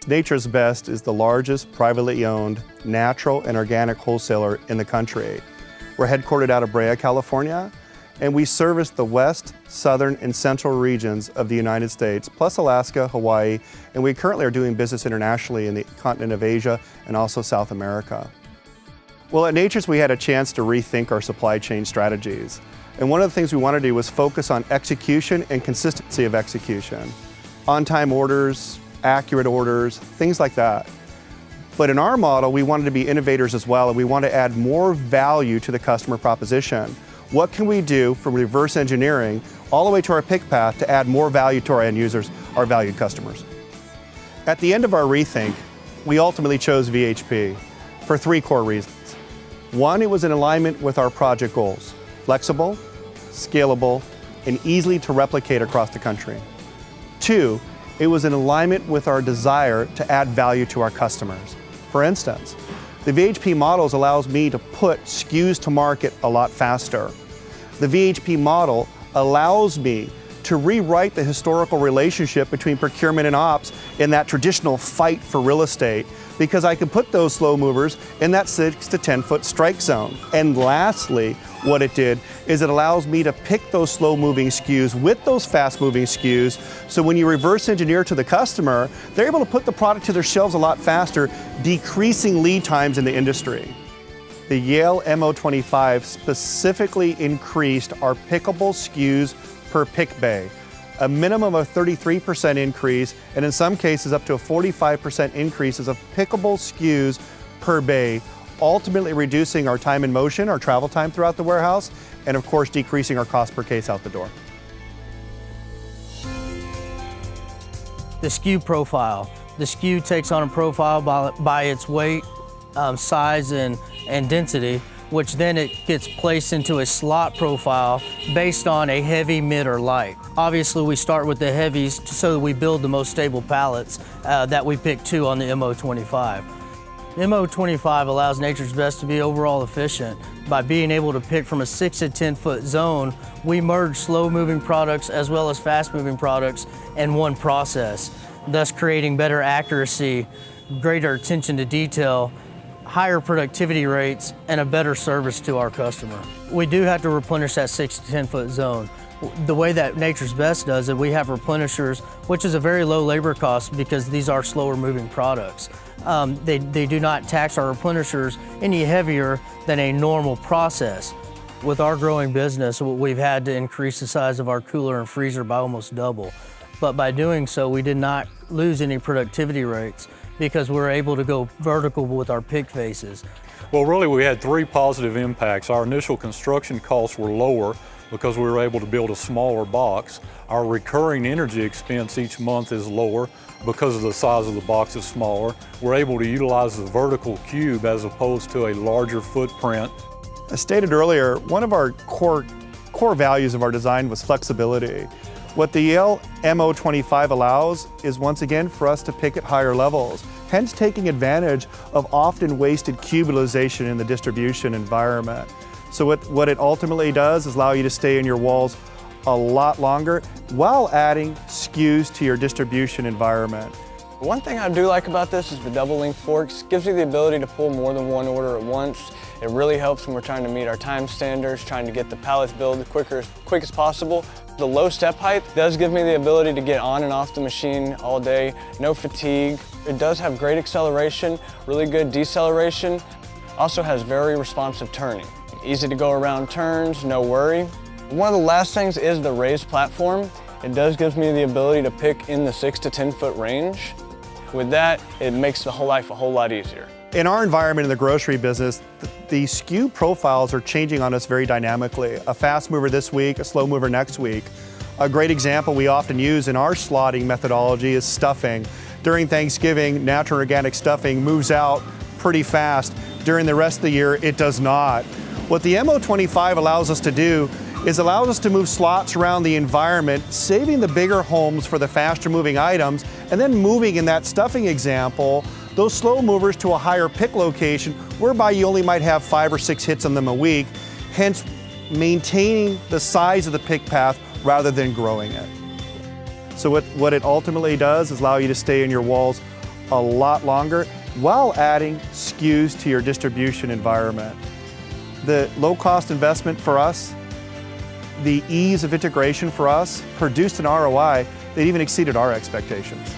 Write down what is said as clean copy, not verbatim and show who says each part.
Speaker 1: Nature's Best is the largest privately owned natural and organic wholesaler in the country. We're headquartered out of Brea, California, and we service the west, southern, and central regions of the United States, plus Alaska, Hawaii, and we currently are doing business internationally in the continent of Asia and also South America. Well, at Nature's, we had a chance to rethink our supply chain strategies. And one of the things we wanted to do was focus on execution and consistency of execution. On-time orders, accurate orders, things like that. But in our model, we wanted to be innovators as well, and we want to add more value to the customer proposition. What can we do from reverse engineering all the way to our pick path to add more value to our end users, our valued customers? At the end of our rethink, we ultimately chose VHP for three core reasons. One, it was in alignment with our project goals: flexible, scalable, and easily to replicate across the country. Two, it was in alignment with our desire to add value to our customers. For instance, the VHP models allows me to put SKUs to market a lot faster. The VHP model allows me to rewrite the historical relationship between procurement and ops in that traditional fight for real estate, because I can put those slow movers in that 6 to 10 foot strike zone. And lastly, what it did is it allows me to pick those slow moving SKUs with those fast moving SKUs, so when you reverse engineer to the customer, they're able to put the product to their shelves a lot faster, decreasing lead times in the industry. The Yale MO25 specifically increased our pickable SKUs per pick bay, a minimum of 33% increase, and in some cases up to a 45% increases of pickable SKUs per bay, ultimately reducing our time in motion, our travel time throughout the warehouse, and of course decreasing our cost per case out the door.
Speaker 2: The SKU profile. The SKU takes on a profile by its weight, size, and density, which then it gets placed into a slot profile based on a heavy, mid, or light. Obviously, we start with the heavies so that we build the most stable pallets that we pick two on the MO25. The MO25 allows Nature's Best to be overall efficient. By being able to pick from a 6 to 10 foot zone, we merge slow moving products as well as fast moving products in one process, thus creating better accuracy, greater attention to detail, higher productivity rates, and a better service to our customer. We do have to replenish that 6 to 10 foot zone. The way that Nature's Best does it, we have replenishers, which is a very low labor cost because these are slower moving products. They do not tax our replenishers any heavier than a normal process. With our growing business, we've had to increase the size of our cooler and freezer by almost double. But by doing so, we did not lose any productivity rates because we're able to go vertical with our pick faces.
Speaker 3: Well, really, we had three positive impacts. Our initial construction costs were lower because we were able to build a smaller box. Our recurring energy expense each month is lower because of the size of the box is smaller. We're able to utilize the vertical cube as opposed to a larger footprint.
Speaker 1: As stated earlier, one of our core values of our design was flexibility. What the Yale MO25 allows is, once again, for us to pick at higher levels, hence taking advantage of often wasted cube utilization in the distribution environment. So what it ultimately does is allow you to stay in your walls a lot longer while adding SKUs to your distribution environment.
Speaker 4: One thing I do like about this is the double link forks. Gives you the ability to pull more than one order at once. It really helps when we're trying to meet our time standards, trying to get the pallets built quick as possible. The low step height does give me the ability to get on and off the machine all day, no fatigue. It does have great acceleration, really good deceleration. Also has very responsive turning. Easy to go around turns, no worry. One of the last things is the raised platform. It does give me the ability to pick in the 6 to 10 foot range. With that, it makes the whole life a whole lot easier.
Speaker 1: In our environment in the grocery business, the SKU profiles are changing on us very dynamically. A fast mover this week, a slow mover next week. A great example we often use in our slotting methodology is stuffing. During Thanksgiving, natural organic stuffing moves out pretty fast. During the rest of the year, it does not. What the MO25 allows us to do is allows us to move slots around the environment, saving the bigger homes for the faster moving items, and then moving, in that stuffing example, those slow movers to a higher pick location whereby you only might have 5 or 6 hits on them a week, hence maintaining the size of the pick path rather than growing it. So what it ultimately does is allow you to stay in your walls a lot longer while adding SKUs to your distribution environment. The low-cost investment for us, the ease of integration for us, produced an ROI that even exceeded our expectations.